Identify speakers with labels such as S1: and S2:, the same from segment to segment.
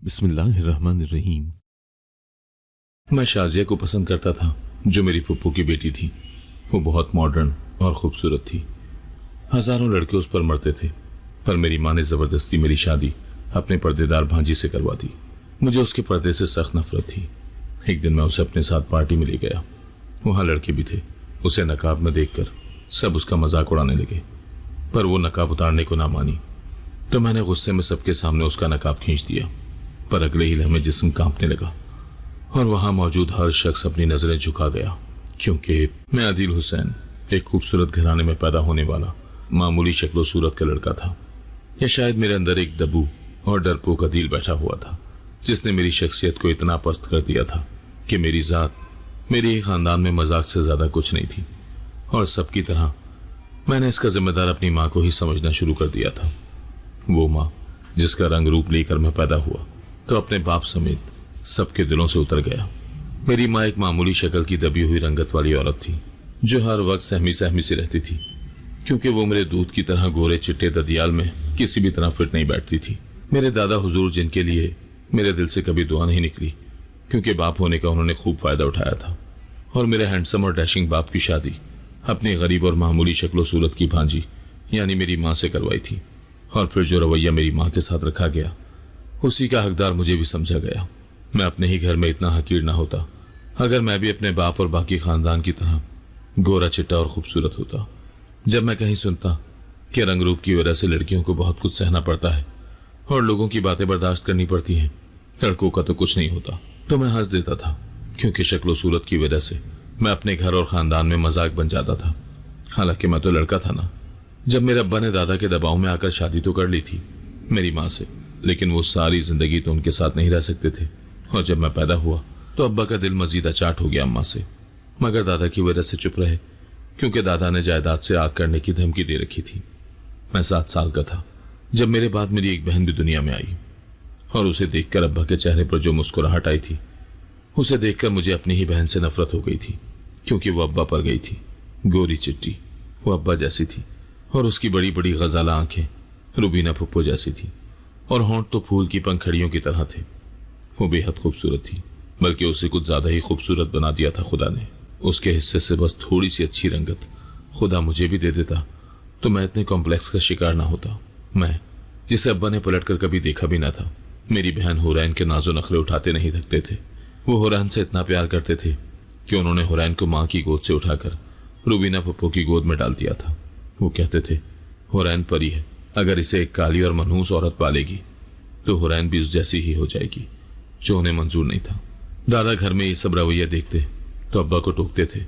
S1: बिस्मिल्लाहिर्रहमानिर्रहीम। मैं शाजिया को पसंद करता था, जो मेरी फुप्पू की बेटी थी। वो बहुत मॉडर्न और खूबसूरत थी। हजारों लड़के उस पर मरते थे, पर मेरी माँ ने जबरदस्ती मेरी शादी अपने पर्देदार भांजी से करवा दी। मुझे उसके पर्दे से सख्त नफरत थी। एक दिन मैं उसे अपने साथ पार्टी में ले गया। वहां लड़के भी थे। उसे नकाब में देखकर सब उसका मजाक उड़ाने लगे, पर वो नकाब उतारने को ना मानी, तो मैंने गुस्से में सबके सामने उसका नकाब खींच दिया। पर अगले ही लम्हे जिस्म कांपने लगा और वहां मौजूद हर शख्स अपनी नजरें झुका गया, क्योंकि मैं आदिल हुसैन एक खूबसूरत घराने में पैदा होने वाला मामूली शक्लो सूरत का लड़का था। या शायद मेरे अंदर एक दबू और डरपोक आदिल बैठा हुआ था, जिसने मेरी शख्सियत को इतना पस्त कर दिया था कि मेरी जात मेरे ही खानदान में मजाक से ज्यादा कुछ नहीं थी। और सबकी तरह मैंने इसका जिम्मेदार अपनी माँ को ही समझना शुरू कर दिया था। वो माँ जिसका रंग रूप लेकर मैं पैदा हुआ, तो अपने बाप समेत सबके दिलों से उतर गया। मेरी माँ एक मामूली शक्ल की दबी हुई रंगत वाली औरत थी, जो हर वक्त सहमी सहमी सी रहती थी, क्योंकि वो मेरे दूध की तरह गोरे चिट्टे ददियाल में किसी भी तरह फिट नहीं बैठती थी। मेरे दादा हुजूर, जिनके लिए मेरे दिल से कभी दुआ नहीं निकली, क्योंकि बाप होने का उन्होंने खूब फायदा उठाया था, और मेरे हैंडसम और डैशिंग बाप की शादी अपनी गरीब और मामूली शक्लो सूरत की भांजी यानी मेरी माँ से करवाई थी। और फिर जो रवैया मेरी माँ के साथ रखा गया, उसी का हकदार मुझे भी समझा गया। मैं अपने ही घर में इतना हकीर ना होता अगर मैं भी अपने बाप और बाकी खानदान की तरह गोरा चिट्टा और खूबसूरत होता। जब मैं कहीं सुनता कि रंग रूप की वजह से लड़कियों को बहुत कुछ सहना पड़ता है और लोगों की बातें बर्दाश्त करनी पड़ती हैं, लड़कों का तो कुछ नहीं होता, तो मैं हंस देता था, क्योंकि शक्लो सूरत की वजह से मैं अपने घर और खानदान में मजाक बन जाता था। हालांकि मैं तो लड़का था ना। जब मेरे अब्बा ने दादा के दबाव में आकर शादी तो कर ली थी मेरी माँ से, लेकिन वो सारी जिंदगी तो उनके साथ नहीं रह सकते थे। और जब मैं पैदा हुआ तो अब्बा का दिल मजीद अचाट हो गया अम्मा से, मगर दादा की वजह से चुप रहे, क्योंकि दादा ने जायदाद से आग करने की धमकी दे रखी थी। मैं 7 साल का था जब मेरे बाद मेरी एक बहन भी दुनिया में आई, और उसे देखकर अब्बा के चेहरे पर जो मुस्कुराहट आई थी, उसे देखकर मुझे अपनी ही बहन से नफरत हो गई थी, क्योंकि वो अब्बा पर गई थी। गोरी चिट्टी वो अब्बा जैसी थी, और उसकी बड़ी बड़ी गजाला आंखें रुबीना फुप्पो जैसी थी, और होंठ तो फूल की पंखड़ियों की तरह थे। वो बेहद खूबसूरत थी, बल्कि उसे कुछ ज्यादा ही खूबसूरत बना दिया था खुदा ने। उसके हिस्से से बस थोड़ी सी अच्छी रंगत खुदा मुझे भी दे देता, तो मैं इतने कॉम्प्लेक्स का शिकार ना होता। मैं, जिसे अब्बा ने पलटकर कभी देखा भी ना था। मेरी बहन हुरैन के नाजो नखरे उठाते नहीं थकते थे। वो हुरैन से इतना प्यार करते थे कि उन्होंने हुरैन को माँ की गोद से उठाकर रुबीना फुप्पो की गोद में डाल दिया था। वो कहते थे, हुरैन परी है, अगर इसे एक काली और मनहूस औरत पालेगी तो हुरैन भी उस जैसी ही हो जाएगी, जो उन्हें मंजूर नहीं था। दादा घर में ये सब रवैया देखते तो अब्बा को टोकते थे,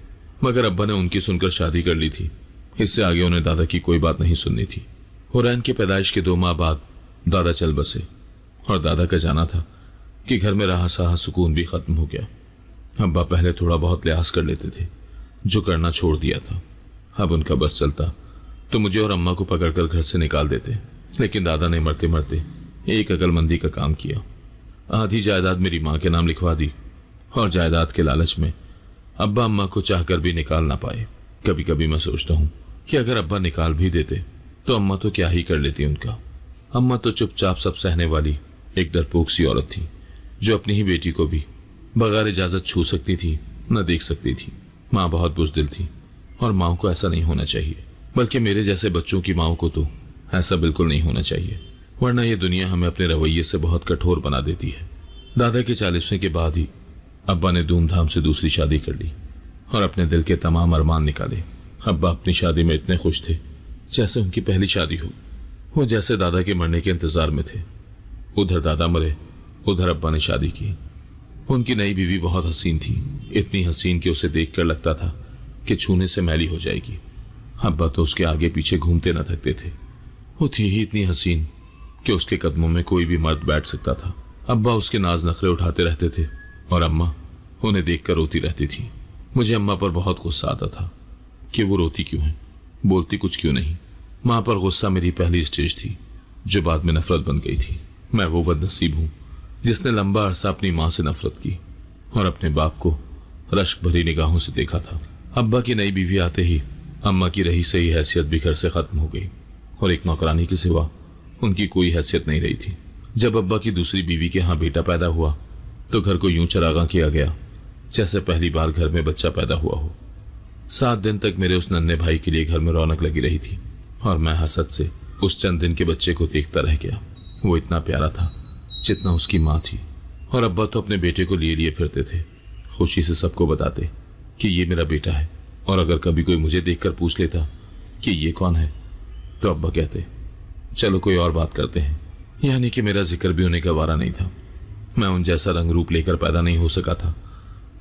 S1: मगर अब्बा ने उनकी सुनकर शादी कर ली थी। इससे आगे उन्हें दादा की कोई बात नहीं सुननी थी। हुरैन के पैदाइश के 2 माह बाद दादा चल बसे, और दादा का जाना था कि घर में रहा सहा सुकून भी खत्म हो गया। अब्बा पहले थोड़ा बहुत लिहाज कर लेते थे, जो करना छोड़ दिया था। अब उनका बस चलता तो मुझे और अम्मा को पकड़कर घर से निकाल देते, लेकिन दादा ने मरते मरते एक अकलमंदी का काम किया। आधी जायदाद मेरी माँ के नाम लिखवा दी, और जायदाद के लालच में अब्बा अम्मा को चाहकर भी निकाल ना पाए। कभी कभी मैं सोचता हूँ कि अगर अब्बा निकाल भी देते तो अम्मा तो क्या ही कर लेती उनका। अम्मा तो चुपचाप सब सहने वाली एक डरपोक सी औरत थी, जो अपनी ही बेटी को भी बगैर इजाजत छू सकती थी, न देख सकती थी। माँ बहुत बुज़दिल थी, और माँ को ऐसा नहीं होना चाहिए, बल्कि मेरे जैसे बच्चों की माँ को तो ऐसा बिल्कुल नहीं होना चाहिए, वरना ये दुनिया हमें अपने रवैये से बहुत कठोर बना देती है। दादा के 40वें के बाद ही अब्बा ने धूमधाम से दूसरी शादी कर ली और अपने दिल के तमाम अरमान निकाले। अब्बा अपनी शादी में इतने खुश थे जैसे उनकी पहली शादी हो। वो जैसे दादा के मरने के इंतजार में थे। उधर दादा मरे, उधर अब्बा ने शादी की। उनकी नई बीवी बहुत हसीन थी, इतनी हसीन कि उसे देखकर लगता था कि छूने से मैली हो जाएगी। अब्बा तो उसके आगे पीछे घूमते न थकते थे। वो थी ही इतनी हसीन कि उसके कदमों में कोई भी मर्द बैठ सकता था। अब्बा उसके नाज नखरे उठाते रहते थे, और अम्मा उन्हें देखकर रोती रहती थी। मुझे अम्मा पर बहुत गुस्सा आता था कि वो रोती क्यों है, बोलती कुछ क्यों नहीं। माँ पर गुस्सा मेरी पहली स्टेज थी, जो बाद में नफरत बन गई थी। मैं वो बदनसीब हूँ जिसने लंबा अरसा अपनी माँ से नफरत की और अपने बाप को रश्क भरी निगाहों से देखा था। अब्बा की नई बीवी आते ही अम्मा की रही सही हैसियत भी घर से खत्म हो गई, और एक नौकरानी के सिवा उनकी कोई हैसियत नहीं रही थी। जब अब्बा की दूसरी बीवी के यहाँ बेटा पैदा हुआ तो घर को यूं चरागा किया गया जैसे पहली बार घर में बच्चा पैदा हुआ हो। 7 दिन तक मेरे उस नन्हे भाई के लिए घर में रौनक लगी रही थी और मैं हसद से उस चंद दिन के बच्चे को देखता रह गया। वो इतना प्यारा था जितना उसकी माँ थी, और अब्बा तो अपने बेटे को लिए लिए फिरते थे, खुशी से सबको बताते कि ये मेरा बेटा है। और अगर कभी कोई मुझे देखकर पूछ लेता कि ये कौन है तो अब्बा कहते चलो कोई और बात करते हैं। यानी कि मेरा जिक्र भी उन्हें गवारा नहीं था। मैं उन जैसा रंग रूप लेकर पैदा नहीं हो सका था,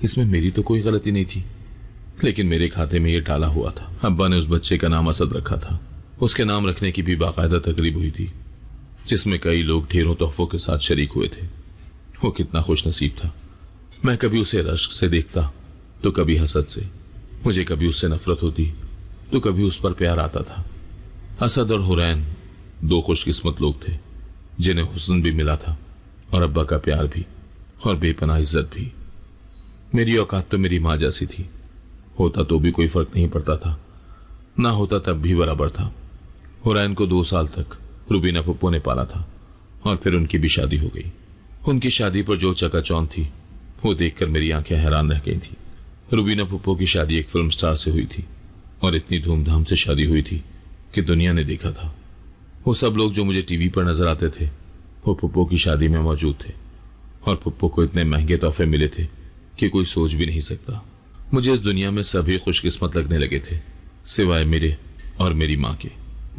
S1: इसमें मेरी तो कोई गलती नहीं थी, लेकिन मेरे खाते में ये डाला हुआ था। अब्बा ने उस बच्चे का नाम असद रखा था। उसके नाम रखने की भी बाकायदा तकरीब हुई थी जिसमें कई लोग ढेरों तोहफों के साथ शरीक हुए थे। वो कितना खुश नसीब था। मैं कभी उसे रश्क से देखता तो कभी हसद से, मुझे कभी उससे नफरत होती तो कभी उस पर प्यार आता था। असद और हुरैन 2 खुशकिस्मत लोग थे जिन्हें हुस्न भी मिला था और अब्बा का प्यार भी और बेपनाह इज्जत भी। मेरी औकात तो मेरी माँ जैसी थी, होता तो भी कोई फर्क नहीं पड़ता था, ना होता तब भी बराबर था। हुरैन को 2 साल तक रुबीना पप्पो ने पाला था और फिर उनकी भी शादी हो गई। उनकी शादी पर जो चकाचौंध थी वो देखकर मेरी आंखें हैरान रह गई थी। रुबीना पप्पो की शादी एक फिल्म स्टार से हुई थी और इतनी धूमधाम से शादी हुई थी कि दुनिया ने देखा था। वो सब लोग जो मुझे टीवी पर नजर आते थे वो पप्पो की शादी में मौजूद थे, और पप्पो को इतने महंगे तोहफे मिले थे कि कोई सोच भी नहीं सकता। मुझे इस दुनिया में सभी खुशकिस्मत लगने लगे थे सिवाय मेरे और मेरी माँ के।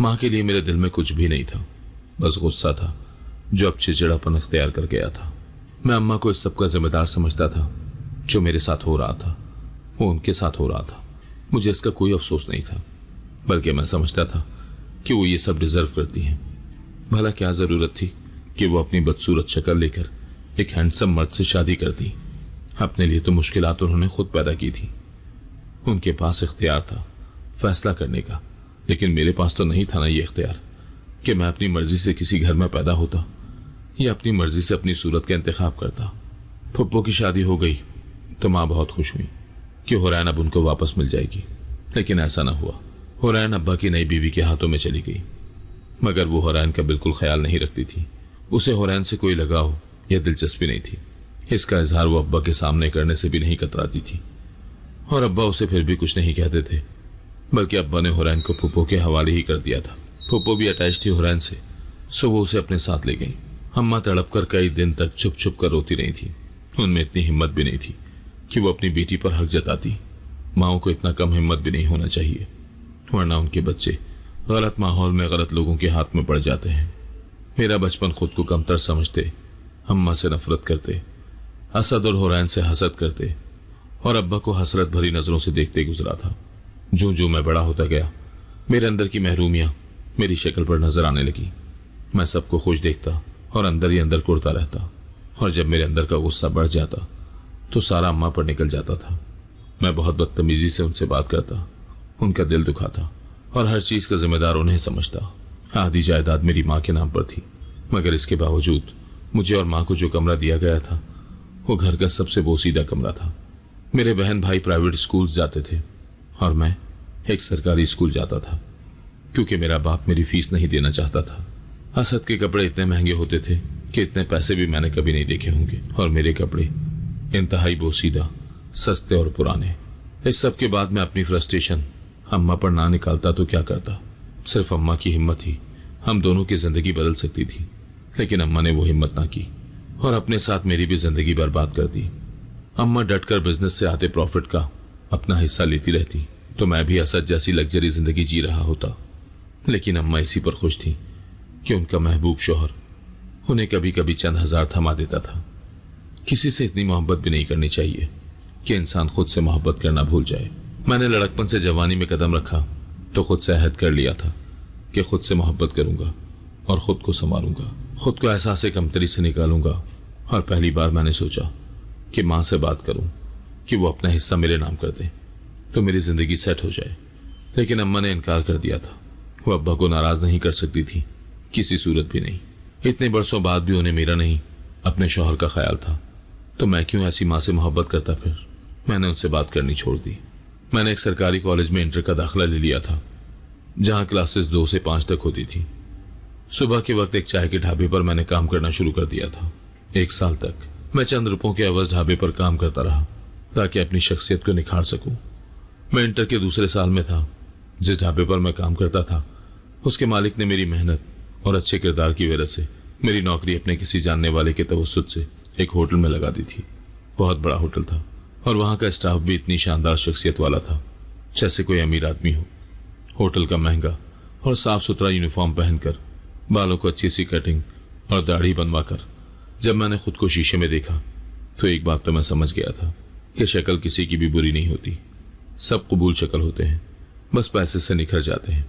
S1: माँ के लिए मेरे दिल में कुछ भी नहीं था, बस गुस्सा था जो अब चिड़चिड़ापन अख्तियार कर गया था। मैं अम्मा को इस सब का जिम्मेदार समझता था। जो मेरे साथ हो रहा था वो उनके साथ हो रहा था। मुझे इसका कोई अफसोस नहीं था, बल्कि मैं समझता था कि वो ये सब डिजर्व करती हैं। भला क्या जरूरत थी कि वो अपनी बदसूरत शक्ल लेकर एक हैंडसम मर्द से शादी करती। अपने लिए तो मुश्किलात उन्होंने खुद पैदा की थी। उनके पास इख्तियार था फैसला करने का, लेकिन मेरे पास तो नहीं था ना ये इख्तियार कि मैं अपनी मर्जी से किसी घर में पैदा होता या अपनी मर्जी से अपनी सूरत का इंतखाब करता। पप्पो की शादी हो गई तो माँ बहुत खुश हुई कि हुरैन अब उनको वापस मिल जाएगी, लेकिन ऐसा ना हुआ। हुरैन अब्बा की नई बीवी के हाथों में चली गई, मगर वो हुरैन का बिल्कुल ख्याल नहीं रखती थी। उसे हुरैन से कोई लगाव या दिलचस्पी नहीं थी। इसका इजहार वो अब्बा के सामने करने से भी नहीं कतराती थी, और अब्बा उसे फिर भी कुछ नहीं कहते थे, बल्कि अब्बा ने हुरैन को फुप्पो के हवाले ही कर दिया था। फुप्पो भी अटैच थी हुरैन से, सो वो उसे अपने साथ ले गई। अम्मा तड़प कर कई दिन तक छुप छुप कर रोती रही थी। उनमें इतनी हिम्मत भी नहीं थी कि वो अपनी बेटी पर हक जताती। माओ को इतना कम हिम्मत भी नहीं होना चाहिए, वरना उनके बच्चे गलत माहौल में गलत लोगों के हाथ में पड़ जाते हैं। मेरा बचपन खुद को कमतर समझते, अम्मा से नफरत करते, असद और हुरैन से हसद करते और अब्बा को हसरत भरी नजरों से देखते गुजरा था। जो जो मैं बड़ा होता गया, मेरे अंदर की महरूमियां मेरी शक्ल पर नजर आने लगी। मैं सबको खुश देखता और अंदर ही अंदर कुड़ता रहता, और जब मेरे अंदर का गुस्सा बढ़ जाता तो सारा अम्मा पर निकल जाता था। मैं बहुत बदतमीजी से उनसे बात करता, उनका दिल दुखाता और हर चीज का जिम्मेदार उन्हें समझता। आधी जायदाद मेरी माँ के नाम पर थी, मगर इसके बावजूद मुझे और माँ को जो कमरा दिया गया था वो घर का सबसे बोसीदा कमरा था। मेरे बहन भाई प्राइवेट स्कूल जाते थे और मैं एक सरकारी स्कूल जाता था, क्योंकि मेरा बाप मेरी फीस नहीं देना चाहता था। असद के कपड़े इतने महंगे होते थे कि इतने पैसे भी मैंने कभी नहीं देखे होंगे, और मेरे कपड़े इंतहाई बोसीदा, सस्ते और पुराने। इस सब के बाद मैं अपनी फ्रस्ट्रेशन अम्मा पर ना निकालता तो क्या करता। सिर्फ अम्मा की हिम्मत ही हम दोनों की जिंदगी बदल सकती थी, लेकिन अम्मा ने वो हिम्मत ना की और अपने साथ मेरी भी जिंदगी बर्बाद कर दी। अम्मा डटकर बिजनेस से आते प्रॉफिट का अपना हिस्सा लेती रहती तो मैं भी असद जैसी लग्जरी जिंदगी जी रहा होता। लेकिन अम्मा इसी पर खुश थी कि उनका महबूब शोहर उन्हें कभी कभी चंद हजार थमा देता था। किसी से इतनी मोहब्बत भी नहीं करनी चाहिए कि इंसान खुद से मोहब्बत करना भूल जाए। मैंने लड़कपन से जवानी में कदम रखा तो खुद से अहद कर लिया था कि खुद से मोहब्बत करूंगा और खुद को संभालूंगा, खुद को एहसास कमतरी से निकालूंगा। और पहली बार मैंने सोचा कि माँ से बात करूं कि वो अपना हिस्सा मेरे नाम कर दे तो मेरी जिंदगी सेट हो जाए, लेकिन अम्मा ने इनकार कर दिया था। वो अब्बा को नाराज नहीं कर सकती थी, किसी सूरत भी नहीं। इतने बरसों बाद भी उन्हें मेरा नहीं अपने शौहर का ख्याल था, तो मैं क्यों ऐसी माँ से मोहब्बत करता। फिर मैंने उनसे बात करनी छोड़ दी। मैंने एक सरकारी कॉलेज में इंटर का दाखिला ले लिया था, जहाँ क्लासेस 2 से 5 तक होती थी। सुबह के वक्त एक चाय के ढाबे पर मैंने काम करना शुरू कर दिया था। 1 साल तक मैं चंद रुपयों के एवज ढाबे पर काम करता रहा ताकि अपनी शख्सियत को निखार सकूं। मैं इंटर के दूसरे साल में था। जिस ढाबे पर मैं काम करता था उसके मालिक ने मेरी मेहनत और अच्छे किरदार की वजह से मेरी नौकरी अपने किसी जानने वाले के तवस्सुत से एक होटल में लगा दी थी। बहुत बड़ा होटल था और वहां का स्टाफ भी इतनी शानदार शख्सियत वाला था जैसे कोई अमीर आदमी हो। होटल का महंगा और साफ सुथरा यूनिफॉर्म पहनकर, बालों को अच्छी सी कटिंग और दाढ़ी बनवाकर जब मैंने खुद को शीशे में देखा तो एक बात तो मैं समझ गया था कि शक्ल किसी की भी बुरी नहीं होती। सब कबूल शक्ल होते हैं, बस पैसे से निखर जाते हैं।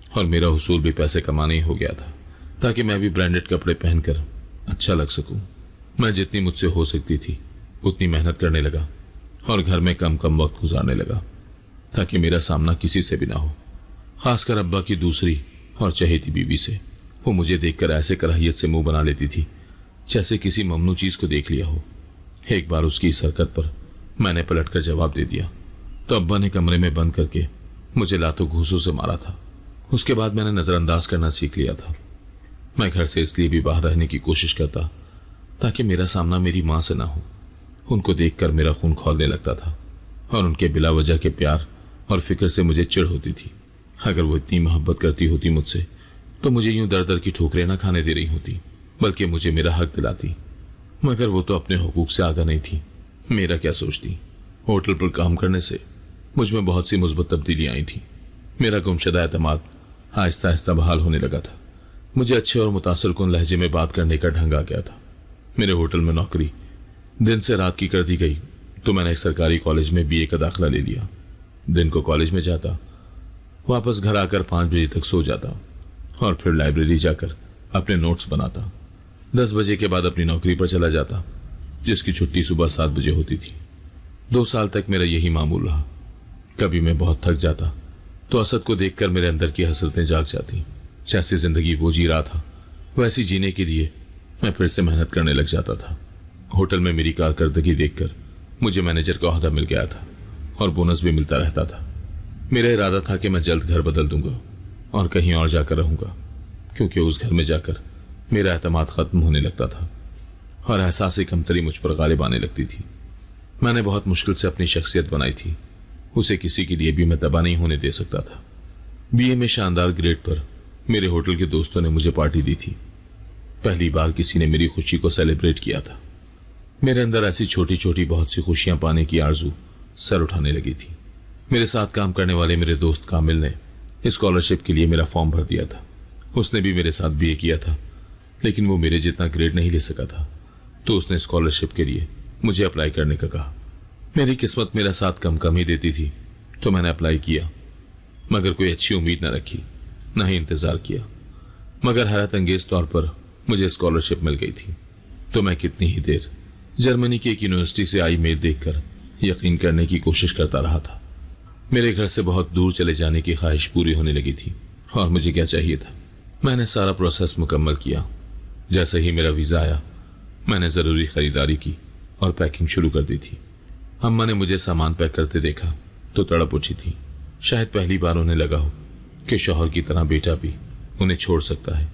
S1: और मेरा हुसूल भी पैसे कमाने ही हो गया था ताकि मैं भी ब्रांडेड कपड़े पहनकर अच्छा लग सकूं। मैं जितनी मुझसे हो सकती थी उतनी मेहनत करने लगा और घर में कम कम वक्त गुजारने लगा ताकि मेरा सामना किसी से भी ना हो, खासकर अब्बा की दूसरी और चहेती बीवी से। वो मुझे देखकर ऐसे कराहियत से मुंह बना लेती थी जैसे किसी ममनू चीज को देख लिया हो। एक बार उसकी इस हरकत पर मैंने पलटकर जवाब दे दिया तो अब्बा ने कमरे में बंद करके मुझे लातों घूंसों से मारा था। उसके बाद मैंने नजरअंदाज करना सीख लिया था। मैं घर से इसलिए भी बाहर रहने की कोशिश करता ताकि मेरा सामना मेरी मां से ना हो। उनको देखकर मेरा खून खौलने लगता था और उनके बिला वजह के प्यार और फिक्र से मुझे चिढ़ होती थी। अगर वो इतनी मोहब्बत करती होती मुझसे तो मुझे यूं दर दर की ठोकरें ना खाने दे रही होती, बल्कि मुझे मेरा हक दिलाती। मगर वो तो अपने हुकूक से आगा नहीं थी, मेरा क्या सोचती। होटल पर काम करने से मुझ में बहुत सी मुस्बत तब्दीलियां आई थी। मेरा गुमशुदा एतमाद आहिस्ता आहिस्ता बहाल होने लगा था। मुझे अच्छे और मुतासर कुन लहजे में बात करने का ढंग आ गया था। मेरे होटल में नौकरी दिन से रात की कर दी गई तो मैंने एक सरकारी कॉलेज में बीए का दाखिला ले लिया। दिन को कॉलेज में जाता, वापस घर आकर 5 बजे तक सो जाता और फिर लाइब्रेरी जाकर अपने नोट्स बनाता। 10 बजे के बाद अपनी नौकरी पर चला जाता जिसकी छुट्टी सुबह 7 बजे होती थी। 2 साल तक मेरा यही मामूल रहा। कभी मैं बहुत थक जाता तो असद को देखकर मेरे अंदर की हसरतें जाग जाती। जैसी जिंदगी वो जी रहा था वैसी जीने के लिए मैं फिर से मेहनत करने लग जाता था। होटल में मेरी कारकर्दगी देखकर मुझे मैनेजर का ओहदा मिल गया था और बोनस भी मिलता रहता था। मेरा इरादा था कि मैं जल्द घर बदल दूंगा और कहीं और जाकर रहूंगा, क्योंकि उस घर में जाकर मेरा एतमाद खत्म होने लगता था और एहसास कमतरी मुझ पर गालिब आने लगती थी। मैंने बहुत मुश्किल से अपनी शख्सियत बनाई थी, उसे किसी के लिए भी मैं तबाह नहीं होने दे सकता था। बीए में शानदार ग्रेड पर मेरे होटल के दोस्तों ने मुझे पार्टी दी थी। पहली बार किसी ने मेरी खुशी को सेलिब्रेट किया था। मेरे अंदर ऐसी छोटी छोटी बहुत सी खुशियां पाने की आरजू सर उठाने लगी थी। मेरे साथ काम करने वाले मेरे दोस्त कामिल ने स्कॉलरशिप के लिए मेरा फॉर्म भर दिया था। उसने भी मेरे साथ बीए किया था, लेकिन वो मेरे जितना ग्रेड नहीं ले सका था, तो उसने स्कॉलरशिप के लिए मुझे अप्लाई करने का कहा। मेरी किस्मत मेरा साथ कम कम ही देती थी, तो मैंने अप्लाई किया, मगर कोई अच्छी उम्मीद न रखी, न ही इंतजार किया। मगर हैरत अंगेज तौर पर मुझे स्कॉलरशिप मिल गई थी। तो मैं कितनी ही देर जर्मनी की एक यूनिवर्सिटी से आई मेल देखकर यकीन करने की कोशिश करता रहा था। मेरे घर से बहुत दूर चले जाने की ख्वाहिश पूरी होने लगी थी और मुझे क्या चाहिए था। मैंने सारा प्रोसेस मुकम्मल किया। जैसे ही मेरा वीजा आया मैंने जरूरी खरीदारी की और पैकिंग शुरू कर दी थी। अम्मा ने मुझे सामान पैक करते देखा तो तड़प उठी थी। शायद पहली बार उन्हें लगा हो कि शौहर की तरह बेटा भी उन्हें छोड़ सकता है।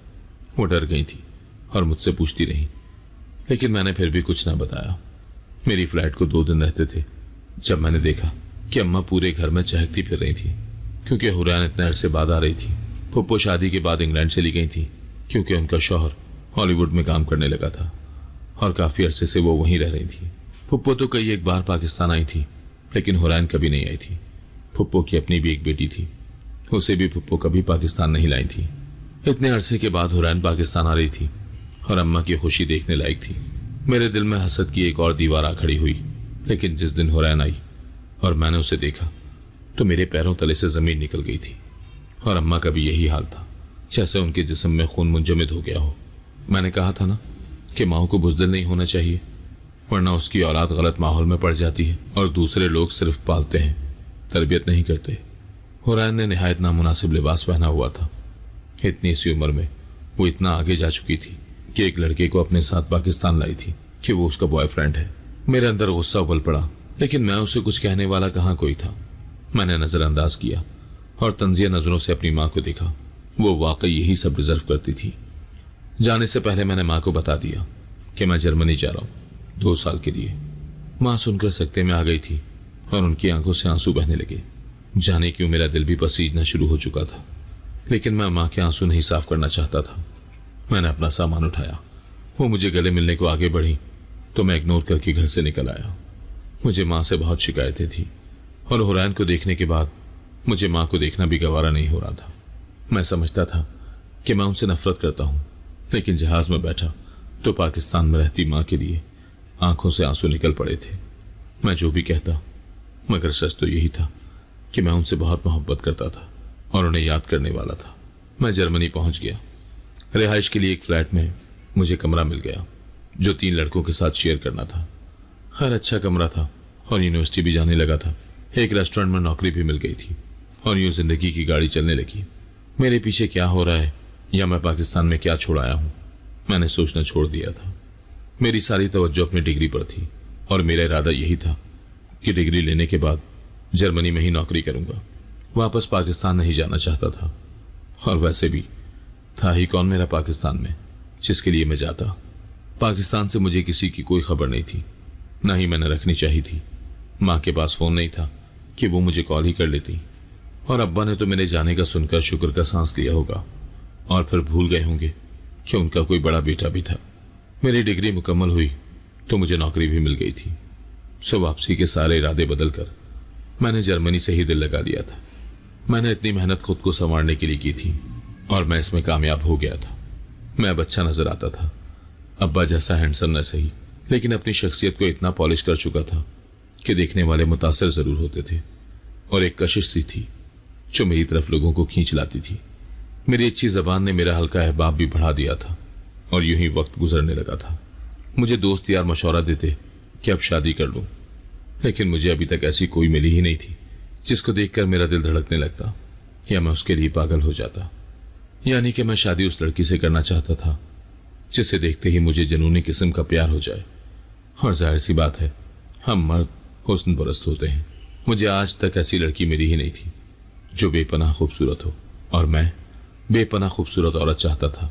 S1: वो डर गई थी और मुझसे पूछती रही, लेकिन मैंने फिर भी कुछ ना बताया। मेरी फ्लाइट को 2 दिन रहते थे जब मैंने देखा कि अम्मा पूरे घर में चहकती फिर रही थी, क्योंकि हुरैन इतने अरसे बाद आ रही थी। फुप्पो शादी के बाद इंग्लैंड चली गई थी, क्योंकि उनका शौहर हॉलीवुड में काम करने लगा था और काफी अरसे से वो वहीं रह रही थी। फुप्पो तो कई एक बार पाकिस्तान आई थी, लेकिन हुरैन कभी नहीं आई थी। फुप्पो की अपनी भी एक बेटी थी, उसे भी फुप्पो कभी पाकिस्तान नहीं लाई थी। इतने अरसे के बाद हुरैन पाकिस्तान आ रही थी और अम्मा की खुशी देखने लायक थी। मेरे दिल में हसद की एक और दीवार आ खड़ी हुई, लेकिन जिस दिन हुरैन आई और मैंने उसे देखा तो मेरे पैरों तले से जमीन निकल गई थी। और अम्मा का भी यही हाल था, जैसे उनके जिस्म में खून मुंजमद हो गया हो। मैंने कहा था ना कि माँ को बुज़दिल नहीं होना चाहिए, वरना उसकी औलाद गलत माहौल में पड़ जाती है और दूसरे लोग सिर्फ पालते हैं, तरबियत नहीं करते। हुरैन ने निहायत नामुनासिब लिबास पहना हुआ था। इतनी सी उम्र में वो इतना आगे जा चुकी थी कि एक लड़के को अपने साथ पाकिस्तान लाई थी कि वो उसका बॉयफ्रेंड है। मेरे अंदर गुस्सा उबल पड़ा, लेकिन मैं उसे कुछ कहने वाला कहाँ कोई था। मैंने नजरअंदाज किया और तंजिया नजरों से अपनी माँ को देखा। वो वाकई यही सब डिजर्व करती थी। जाने से पहले मैंने माँ को बता दिया कि मैं जर्मनी जा रहा हूँ 2 साल के लिए। माँ सुनकर सकते में आ गई थी और उनकी आंखों से आंसू बहने लगे। जाने क्यों मेरा दिल भी पसीजना शुरू हो चुका था, लेकिन मैं माँ के आंसू नहीं साफ करना चाहता था। मैंने अपना सामान उठाया, वो मुझे गले मिलने को आगे बढ़ी तो मैं इग्नोर करके घर से निकल आया। मुझे माँ से बहुत शिकायतें थी और हुरैन को देखने के बाद मुझे माँ को देखना भी गवारा नहीं हो रहा था। मैं समझता था कि मैं उनसे नफरत करता हूँ, लेकिन जहाज में बैठा तो पाकिस्तान में रहती माँ के लिए आंखों से आंसू निकल पड़े थे। मैं जो भी कहता, मगर सच तो यही था कि मैं उनसे बहुत मोहब्बत करता था और उन्हें याद करने वाला था। मैं जर्मनी पहुंच गया। रिहाइश के लिए एक फ्लैट में मुझे कमरा मिल गया जो 3 लड़कों के साथ शेयर करना था। खैर अच्छा कमरा था और यूनिवर्सिटी भी जाने लगा था। एक रेस्टोरेंट में नौकरी भी मिल गई थी और यूं जिंदगी की गाड़ी चलने लगी। मेरे पीछे क्या हो रहा है या मैं पाकिस्तान में क्या छोड़ आया हूं, मैंने सोचना छोड़ दिया था। मेरी सारी तवज्जो अपनी डिग्री पर थी और मेरा इरादा यही था कि डिग्री लेने के बाद जर्मनी में ही नौकरी करूंगा। वापस पाकिस्तान नहीं जाना चाहता था और वैसे भी था ही कौन मेरा पाकिस्तान में जिसके लिए मैं जाता। पाकिस्तान से मुझे किसी की कोई खबर नहीं थी, ना ही मैंने रखनी चाहिए थी। माँ के पास फोन नहीं था कि वो मुझे कॉल ही कर लेती, और अब्बा ने तो मेरे जाने का सुनकर शुक्र का सांस लिया होगा और फिर भूल गए होंगे कि उनका कोई बड़ा बेटा भी था। मेरी डिग्री मुकम्मल हुई तो मुझे नौकरी भी मिल गई थी। सो वापसी के सारे इरादे बदलकर मैंने जर्मनी से ही दिल लगा लिया था। मैंने इतनी मेहनत खुद को संवारने के लिए की थी और मैं इसमें कामयाब हो गया था। मैं अब अच्छा नजर आता था, अब्बा जैसा हैंडसम न सही, लेकिन अपनी शख्सियत को इतना पॉलिश कर चुका था कि देखने वाले मुतासिर जरूर होते थे। और एक कशिश सी थी जो मेरी तरफ लोगों को खींच लाती थी। मेरी अच्छी जबान ने मेरा हल्का अहबाब भी बढ़ा दिया था और यूं ही वक्त गुजरने लगा था। मुझे दोस्त यार मशवरा देते कि अब शादी कर लूं, लेकिन मुझे अभी तक ऐसी कोई मिली ही नहीं थी जिसको देखकर मेरा दिल धड़कने लगता या मैं उसके लिए पागल हो जाता। यानी कि मैं शादी उस लड़की से करना चाहता था जिसे देखते ही मुझे जनूनी किस्म का प्यार हो जाए। और जाहिर सी बात है, हम मर्द हुस्न परस्त होते हैं। मुझे आज तक ऐसी लड़की मिली ही नहीं थी जो बेपनाह खूबसूरत हो, और मैं बेपनाह खूबसूरत औरत चाहता था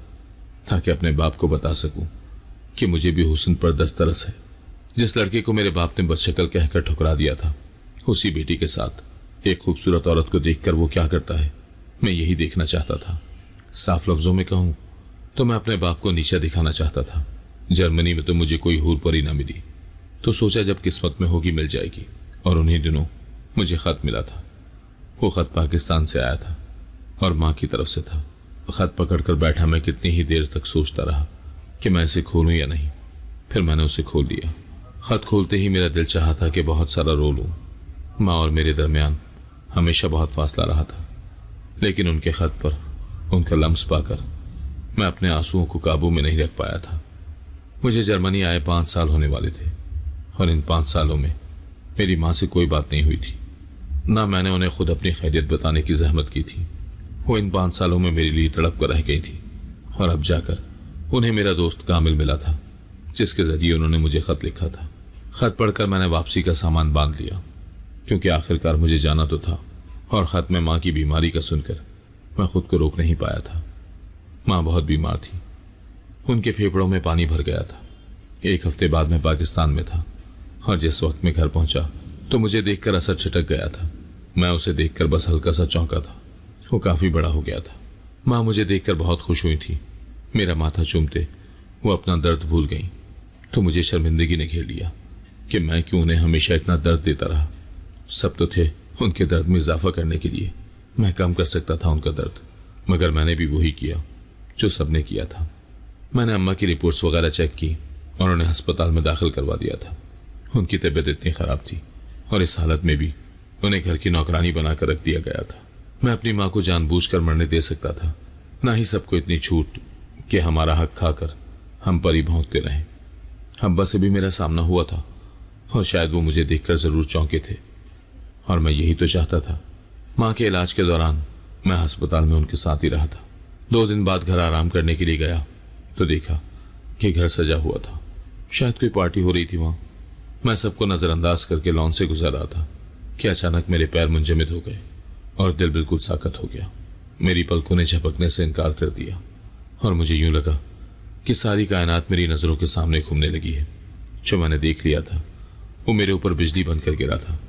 S1: ताकि अपने बाप को बता सकूं कि मुझे भी हुस्न पर दस्तरस है। जिस लड़के को मेरे बाप ने बदशक्ल कहकर ठुकरा दिया था, उसी बेटी के साथ एक खूबसूरत औरत को देखकर वो क्या करता है, मैं यही देखना चाहता था। साफ लफ्जों में कहूं तो मैं अपने बाप को नीचा दिखाना चाहता था। जर्मनी में तो मुझे कोई हूर परी ना मिली, तो सोचा जब किस्मत में होगी मिल जाएगी। और उन्हीं दिनों मुझे खत मिला था। वो खत पाकिस्तान से आया था और माँ की तरफ से था। खत पकड़कर बैठा मैं कितनी ही देर तक सोचता रहा कि मैं इसे खोलूं या नहीं। फिर मैंने उसे खोल लिया। खत खोलते ही मेरा दिल चाहा था कि बहुत सारा रो लूं। माँ और मेरे दरमियान हमेशा बहुत फासला रहा था, लेकिन उनके खत पर उनका लम्स पाकर मैं अपने आंसुओं को काबू में नहीं रख पाया था। मुझे जर्मनी आए 5 साल होने वाले थे और इन 5 सालों में मेरी माँ से कोई बात नहीं हुई थी, ना मैंने उन्हें खुद अपनी खैरियत बताने की जहमत की थी। वो इन 5 सालों में मेरे लिए तड़प कर रह गई थी और अब जाकर उन्हें मेरा दोस्त कामिल मिला था जिसके जरिए उन्होंने मुझे खत लिखा था। खत पढ़कर मैंने वापसी का सामान बांध लिया क्योंकि आखिरकार मुझे जाना तो था, और खत में माँ की बीमारी का सुनकर मैं खुद को रोक नहीं पाया था। माँ बहुत बीमार थी, उनके फेफड़ों में पानी भर गया था। 1 हफ्ते बाद मैं पाकिस्तान में था और जिस वक्त मैं घर पहुंचा तो मुझे देखकर असर छिटक गया था। मैं उसे देखकर बस हल्का सा चौंका था। वो काफी बड़ा हो गया था। माँ मुझे देखकर बहुत खुश हुई थी। मेरा माथा चूमते वो अपना दर्द भूल गई तो मुझे शर्मिंदगी ने घेर लिया कि मैं क्यों उन्हें हमेशा इतना दर्द देता रहा। सब तो थे उनके दर्द में इजाफा करने के लिए। मैं कम कर सकता था उनका दर्द, मगर मैंने भी वही किया जो सबने किया था। मैंने अम्मा की रिपोर्ट्स वगैरह चेक की और उन्हें अस्पताल में दाखिल करवा दिया था। उनकी तबीयत इतनी खराब थी और इस हालत में भी उन्हें घर की नौकरानी बनाकर रख दिया गया था। मैं अपनी माँ को जानबूझकर मरने दे सकता था, ना ही सबको इतनी छूट कि हमारा हक खाकर हम पर ही भौंकते रहें। अब्बा से भी मेरा सामना हुआ था और शायद वो मुझे देखकर जरूर चौंके थे, और मैं यही तो चाहता था। माँ के इलाज के दौरान मैं अस्पताल में उनके साथ ही रहा था। 2 दिन बाद घर आराम करने के लिए गया तो देखा कि घर सजा हुआ था। शायद कोई पार्टी हो रही थी वहां। मैं सबको नजरअंदाज करके लॉन से गुजर रहा था कि अचानक मेरे पैर मुंजमद हो गए और दिल बिल्कुल साकत हो गया। मेरी पलकों ने झपकने से इनकार कर दिया और मुझे यूं लगा कि सारी कायनात मेरी नजरों के सामने घूमने लगी है। जो मैंने देख लिया था वो मेरे ऊपर बिजली बनकर गिरा था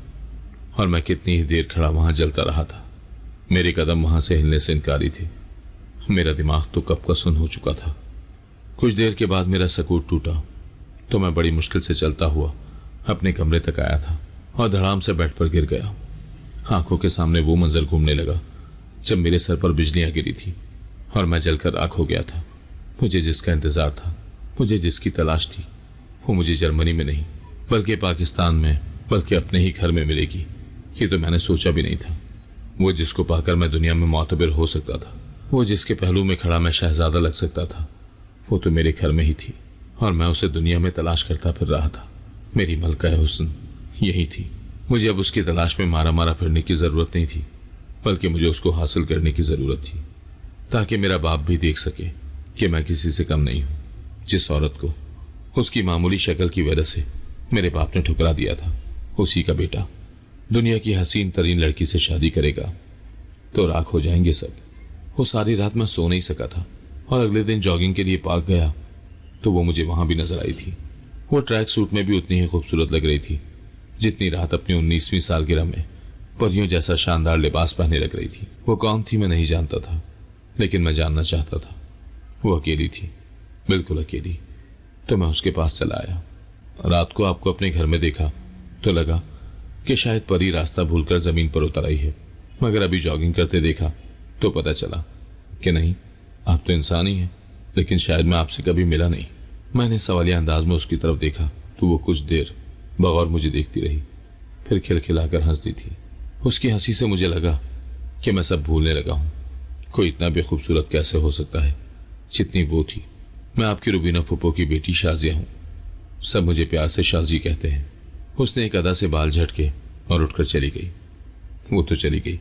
S1: और मैं कितनी ही देर खड़ा वहां जलता रहा था। मेरे कदम वहां से हिलने से इनकारी थे। मेरा दिमाग तो कब का सुन हो चुका था। कुछ देर के बाद मेरा सकूत टूटा तो मैं बड़ी मुश्किल से चलता हुआ अपने कमरे तक आया था और धड़ाम से बेड पर गिर गया। आंखों के सामने वो मंजर घूमने लगा जब मेरे सर पर बिजलियां गिरी थी और मैं जलकर राख हो गया था। मुझे जिसका इंतजार था, मुझे जिसकी तलाश थी, वो मुझे जर्मनी में नहीं बल्कि पाकिस्तान में, बल्कि अपने ही घर में मिलेगी, ये तो मैंने सोचा भी नहीं था। वो जिसको पाकर मैं दुनिया में मोतबर हो सकता था, वो जिसके पहलू में खड़ा मैं शहजादा लग सकता था, वो तो मेरे घर में ही थी और मैं उसे दुनिया में तलाश करता फिर रहा था। मेरी मलका हुस्न यही थी। मुझे अब उसकी तलाश में मारा मारा फिरने की जरूरत नहीं थी, बल्कि मुझे उसको हासिल करने की जरूरत थी, ताकि मेरा बाप भी देख सके कि मैं किसी से कम नहीं हूं। जिस औरत को उसकी मामूली शक्ल की वजह से मेरे बाप ने ठुकरा दिया था, उसी का बेटा दुनिया की हसीन तरीन लड़की से शादी करेगा तो राख हो जाएंगे सब। वो सारी रात मैं सो नहीं सका था और अगले दिन जॉगिंग के लिए पार्क गया तो वो मुझे वहां भी नजर आई थी। वो ट्रैक सूट में भी उतनी ही खूबसूरत लग रही थी जितनी रात अपनी 19वीं सालगिरह में परियों जैसा शानदार लिबास पहने लग रही थी। वो कौन थी मैं नहीं जानता था, लेकिन मैं जानना चाहता था। वो अकेली थी, बिल्कुल अकेली। तो मैं उसके पास चला आया। रात को आपको अपने घर में देखा तो लगा कि शायद परी रास्ता भूलकर जमीन पर उतर आई है, मगर अभी जॉगिंग करते देखा तो पता चला कि नहीं, आप तो इंसान ही हैं, लेकिन शायद मैं आपसे कभी मिला नहीं। मैंने सवालिया अंदाज में उसकी तरफ देखा तो वो कुछ देर बगौर मुझे देखती रही, फिर खिलखिलाकर हंसती थी। उसकी हंसी से मुझे लगा कि मैं सब भूलने लगा हूं। कोई इतना भी खूबसूरत कैसे हो सकता है जितनी वो थी। मैं आपकी रुबीना फूफो की बेटी शाजिया हूं। सब मुझे प्यार से शाजी कहते हैं। उसने एक अदा से बाल झटके और उठकर चली गई। वो तो चली गई,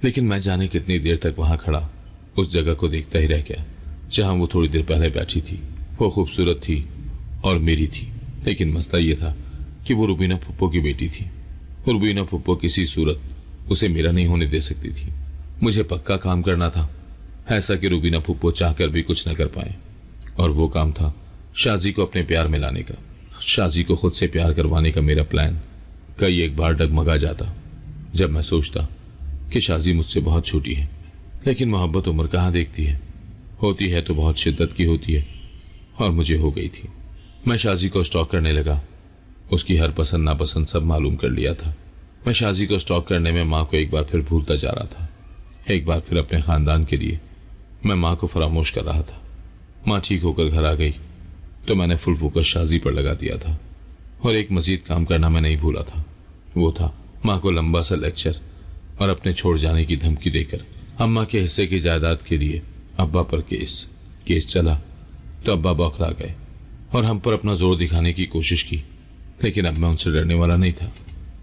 S1: लेकिन मैं जाने कितनी देर तक वहां खड़ा उस जगह को देखता ही रह गया जहां वो थोड़ी देर पहले बैठी थी। वो खूबसूरत थी और मेरी थी, लेकिन मसला ये था कि वो रुबीना फूफो की बेटी थी। रुबीना फूफो किसी सूरत उसे मेरा नहीं होने दे सकती थी। मुझे पक्का काम करना था, ऐसा कि रुबीना फूफो चाहकर भी कुछ न कर पाए, और वो काम था शाजी को अपने प्यार में लाने का। शाजी को खुद से प्यार करवाने का मेरा प्लान कई एक बार डगमगा जाता जब मैं सोचता कि शाजी मुझसे बहुत छोटी है, लेकिन मोहब्बत उम्र कहाँ देखती है, होती है तो बहुत शिद्दत की होती है, और मुझे हो गई थी। मैं शाजी को स्टॉक करने लगा। उसकी हर पसंद नापसंद सब मालूम कर लिया था। मैं शाजी को स्टॉक करने में माँ को एक बार फिर भूलता जा रहा था। एक बार फिर अपने खानदान के लिए मैं माँ को फरामोश कर रहा था। माँ ठीक होकर घर आ गई तो मैंने फुल फोकस शाजी पर लगा दिया था, और एक मजीद काम करना मैं नहीं भूला था। वो था माँ को लंबा सा लेक्चर और अपने छोड़ जाने की धमकी देकर अम्मा के हिस्से की जायदाद के लिए अब्बा पर केस चला तो अब्बा बौखला गए और हम पर अपना जोर दिखाने की कोशिश की, लेकिन अब मैं उनसे डरने वाला नहीं था।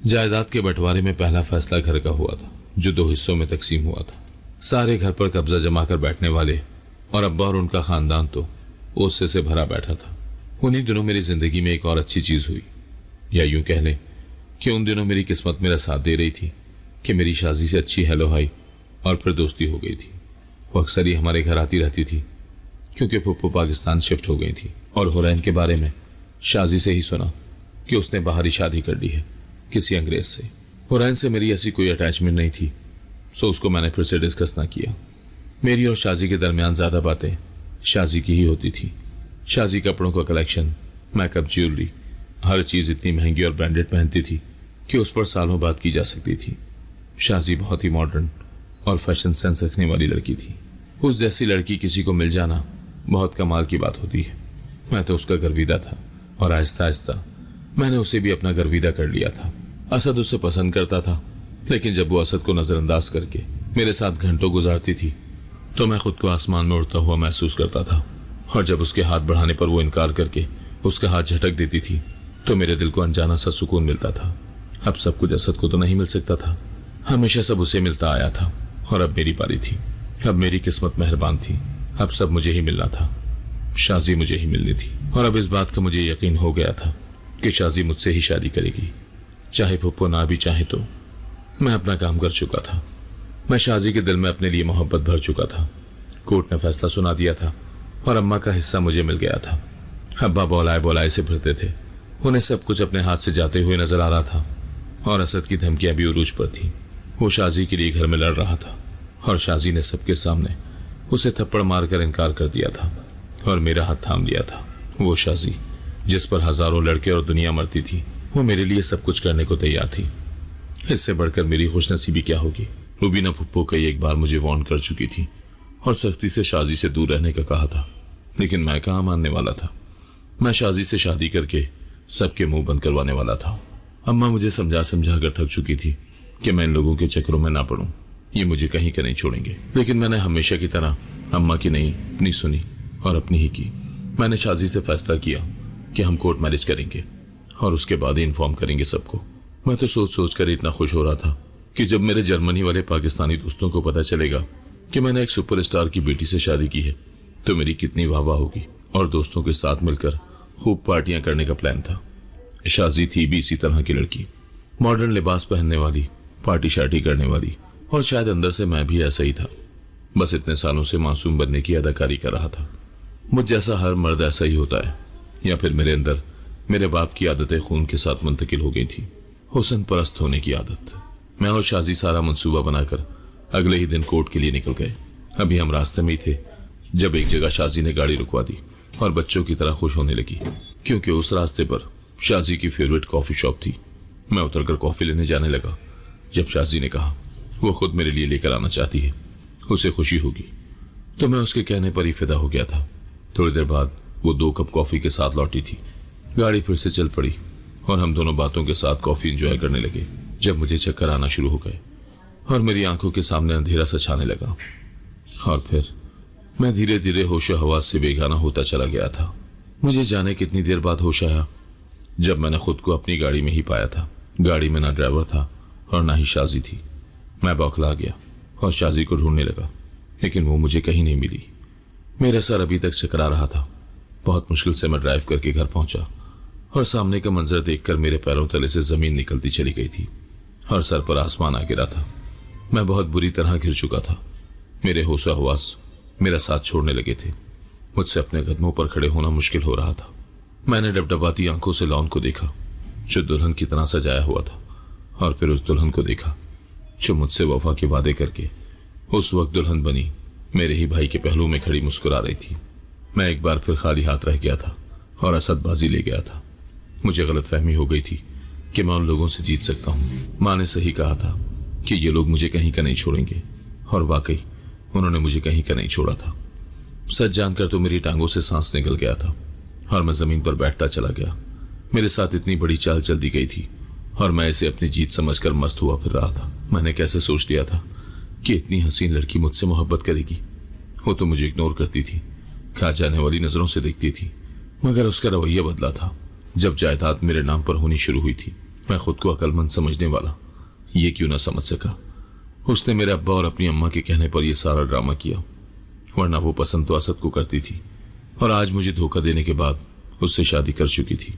S1: जायदाद के बंटवारे में पहला फैसला घर का हुआ था, जो 2 हिस्सों में तकसीम हुआ था। सारे घर पर कब्जा जमा कर बैठने वाले और अब्बा और उनका खानदान तो ओसे से भरा बैठा था। उन्हीं दिनों मेरी जिंदगी में एक और अच्छी चीज हुई, या यूं कह लें कि उन दिनों मेरी किस्मत मेरा साथ दे रही थी कि मेरी शाजी से अच्छी हेलो हाई और फिर दोस्ती हो गई थी। वो अक्सर ही हमारे घर आती रहती थी क्योंकि फुप्पो पाकिस्तान शिफ्ट हो गई थी, और हुरैन के बारे में शाजी से ही सुना कि उसने बाहरी शादी कर ली है किसी अंग्रेज से। हुरैन से मेरी ऐसी कोई अटैचमेंट नहीं थी, सो उसको मैंने फिर से डिस्कस ना किया। मेरी और शाजी के दरमियान ज्यादा बातें शाजी की ही होती थी। शाजी कपड़ों का कलेक्शन, मेकअप, ज्वेलरी, हर चीज इतनी महंगी और ब्रांडेड पहनती थी कि उस पर सालों बात की जा सकती थी। शाजी बहुत ही मॉडर्न और फैशन सेंस रखने वाली लड़की थी। उस जैसी लड़की किसी को मिल जाना बहुत कमाल की बात होती है। मैं तो उसका गर्विदा था, और आहिस्ता आहिस्ता मैंने उसे भी अपना गर्विदा कर लिया था। असद उसे पसंद करता था, लेकिन जब वो असद को नजरअंदाज करके मेरे साथ घंटों गुजारती थी तो मैं खुद को आसमान में उड़ता हुआ महसूस करता था, और जब उसके हाथ बढ़ाने पर वो इनकार करके उसका हाथ झटक देती थी तो मेरे दिल को अनजाना सा सुकून मिलता था। अब सब कुछ असद को तो नहीं मिल सकता था, हमेशा सब उसे मिलता आया था, और अब मेरी पारी थी। अब मेरी किस्मत मेहरबान थी, अब सब मुझे ही मिलना था। शाजी मुझे ही मिलनी थी, और अब इस बात का मुझे यकीन हो गया था कि शाजी मुझसे ही शादी करेगी, चाहे फुप्पो ना भी चाहे तो। मैं अपना काम कर चुका था। मैं शाजी के दिल में अपने लिए मोहब्बत भर चुका था। कोर्ट ने फैसला सुना दिया था और अम्मा का हिस्सा मुझे मिल गया था। अब्बा बौलाए बौलाए से फिरते थे, उन्हें सब कुछ अपने हाथ से जाते हुए नजर आ रहा था और असद की धमकियां भी उरूज पर थी। वो शाजी के लिए घर में लड़ रहा था और शाजी ने सबके सामने उसे थप्पड़ मारकर इनकार कर दिया था और मेरा हाथ थाम लिया था। वो शाजी जिस पर हजारों लड़के और दुनिया मरती थी, वो मेरे लिए सब कुछ करने को तैयार थी। इससे बढ़कर मेरी खुशनसीबी क्या होगी। रुबीना फुप्पो कई एक बार मुझे वार्न कर चुकी थी और सख्ती से शाजी से दूर रहने का कहा था, लेकिन मैं कहाँ मानने वाला था। मैं शाजी से शादी करके सबके मुंह बंद करवाने वाला था। अम्मा मुझे समझा समझा कर थक चुकी थी कि मैं इन लोगों के चक्करों में ना पड़ूं, ये मुझे कहीं का नहीं छोड़ेंगे। लेकिन मैंने हमेशा की तरह अम्मा की नहीं, अपनी सुनी और अपनी ही की। मैंने शाजी से फैसला किया कि हम कोर्ट मैरिज करेंगे और उसके बाद ही इन्फॉर्म करेंगे सबको। मैं तो सोच सोच कर इतना खुश हो रहा था कि जब मेरे जर्मनी वाले पाकिस्तानी दोस्तों को पता चलेगा कि मैंने एक सुपरस्टार की बेटी से शादी की है तो मेरी कितनी वाहवाह होगी। और दोस्तों के साथ मिलकर खूब पार्टियां करने का प्लान था। शाजी थी भी इसी तरह की लड़की, मॉडर्न लिबास पहनने वाली, पार्टी शार्टी करने वाली, और शायद अंदर से मैं भी ऐसा ही था। बस इतने सालों से मासूम बनने की अदाकारी कर रहा था। मुझ जैसा हर मर्द ऐसा ही होता है, या फिर मेरे अंदर मेरे बाप की आदतें खून के साथ मुंतकिल हो गई थी, हुस्न परस्त होने की आदत। मैं और शाजी सारा मंसूबा बनाकर अगले ही दिन कोर्ट के लिए निकल गए। अभी हम रास्ते में ही थे जब एक जगह शाजी ने गाड़ी रुकवा दी और बच्चों की तरह खुश होने लगी, क्योंकि उस रास्ते पर शाजी की फेवरेट कॉफी शॉप थी। मैं उतरकर कॉफी लेने जाने लगा जब शाजी ने कहा वो खुद मेरे लिए लेकर आना चाहती है, उसे खुशी होगी। तो मैं उसके कहने पर ही फिदा हो गया था। थोड़ी देर बाद वो 2 कप कॉफी के साथ लौटी थी। गाड़ी फिर से चल पड़ी और हम दोनों बातों के साथ कॉफी एंजॉय करने लगे जब मुझे चक्कर आना शुरू हो गए और मेरी आंखों के सामने अंधेरा सा छाने लगा। और फिर मैं धीरे धीरे होशो हवास से बेगाना होता चला गया था। मुझे जाने कितनी देर बाद होश आया जब मैंने खुद को अपनी गाड़ी में ही पाया था। गाड़ी में ना ड्राइवर था और ना ही शाजी थी। मैं बौखला गया और शाजी को ढूंढने लगा, लेकिन वो मुझे कहीं नहीं मिली। मेरा सर अभी तक चकरा रहा था। बहुत मुश्किल से मैं ड्राइव करके घर पहुंचा और सामने का मंजर देखकर मेरे पैरों तले से जमीन निकलती चली गई थी और सर पर आसमान आ गिरा था। मैं बहुत बुरी तरह गिर चुका था। मेरे होशो हवास मेरा साथ छोड़ने लगे थे। मुझसे अपने कदमों पर खड़े होना मुश्किल हो रहा था। मैंने डबडबाती आंखों से लॉन को देखा जो दुल्हन की तरह सजाया हुआ था, और फिर उस दुल्हन को देखा जो मुझसे वफा के वादे करके उस वक्त दुल्हन बनी मेरे ही भाई के पहलू में खड़ी मुस्कुरा रही थी। मैं एक बार फिर खाली हाथ रह गया था और असदबाजी ले गया था। मुझे गलतफहमी हो गई थी कि मैं उन लोगों से जीत सकता हूँ। माँ ने सही कहा था कि ये लोग मुझे कहीं का नहीं छोड़ेंगे, और वाकई उन्होंने मुझे कहीं का नहीं छोड़ा था। सच जानकर तो मेरी टांगों से सांस निकल गया था और मैं जमीन पर बैठता चला गया। मेरे साथ इतनी बड़ी चाल चल दी गई थी और मैं इसे अपनी जीत समझकर मस्त हुआ फिर रहा था। मैंने कैसे सोच लिया था कि इतनी हसीन लड़की मुझसे मोहब्बत करेगी। वो तो मुझे इग्नोर करती थी, खा जाने वाली नजरों से देखती थी, मगर उसका रवैया बदला था जब जायदाद मेरे नाम पर होनी शुरू हुई थी। मैं खुद को अक्लमंद समझने वाला ये क्यों ना समझ सका। उसने मेरे अब्बा और अपनी अम्मा के कहने पर यह सारा ड्रामा किया, वरना वो पसंद तो असद को करती थी और आज मुझे धोखा देने के बाद उससे शादी कर चुकी थी।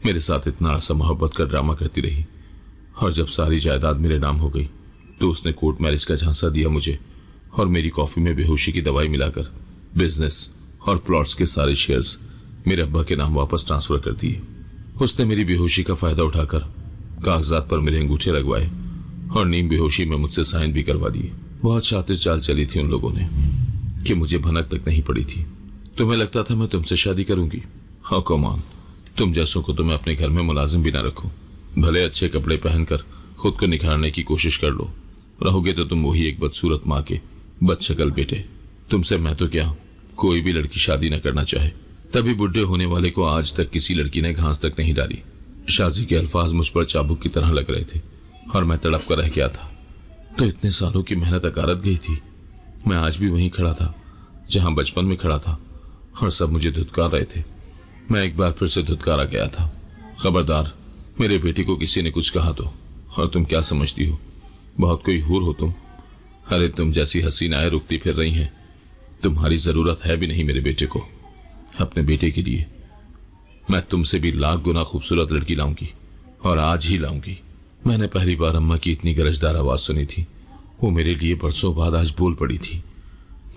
S1: मेरे साथ इतना अरसा मोहब्बत का ड्रामा करती रही, और जब सारी जायदाद मेरे नाम हो गई तो उसने कोर्ट मैरिज का झांसा दिया मुझे, और मेरी कॉफी में बेहोशी की दवाई मिलाकर बिजनेस और प्लॉट्स के सारे शेयर्स मेरे अब्बा के नाम वापस ट्रांसफर कर दिए। उसने मेरी बेहोशी का फायदा उठाकर कागजात पर मेरे अंगूठे लगवाए और नीम बेहोशी में मुझसे साइन भी करवा दिए। बहुत शातिर चाल चली थी उन लोगों ने कि मुझे भनक तक नहीं पड़ी थी। तुम्हें लगता था मैं तुमसे शादी करूंगी? हाँ कमान, तुम जैसों को तो मैं अपने घर में मुलाजिम भी ना रखूं। भले अच्छे कपड़े पहनकर खुद को निखारने की कोशिश कर लो, रहोगे तो तुम वही एक बदसूरत माँ के बदशक्ल बेटे। तुमसे मैं तो क्या, कोई भी लड़की शादी न करना चाहे। तभी बुढ़े होने वाले को आज तक किसी लड़की ने घास तक नहीं डाली। शाजी के अल्फाज मुझ पर चाबुक की तरह लग रहे थे और मैं तड़प कर रह गया था। तो इतने सालों की मेहनत अकारत गई थी। मैं आज भी वहीं खड़ा था जहां बचपन में खड़ा था, और सब मुझे धुतकार रहे थे। मैं एक बार फिर से धुतकारा गया था। खबरदार, मेरे बेटे को किसी ने कुछ कहा तो, और तुम क्या समझती हो बहुत कोई हूर हो तुम? अरे तुम जैसी हसीनाएं रुकती फिर रही हैं, तुम्हारी जरूरत है भी नहीं मेरे बेटे को। अपने बेटे के लिए मैं तुमसे भी लाख गुना खूबसूरत लड़की लाऊंगी, और आज ही लाऊंगी। मैंने पहली बार अम्मा की इतनी गरजदार आवाज सुनी थी। वो मेरे लिए बरसों बाद आज बोल पड़ी थी,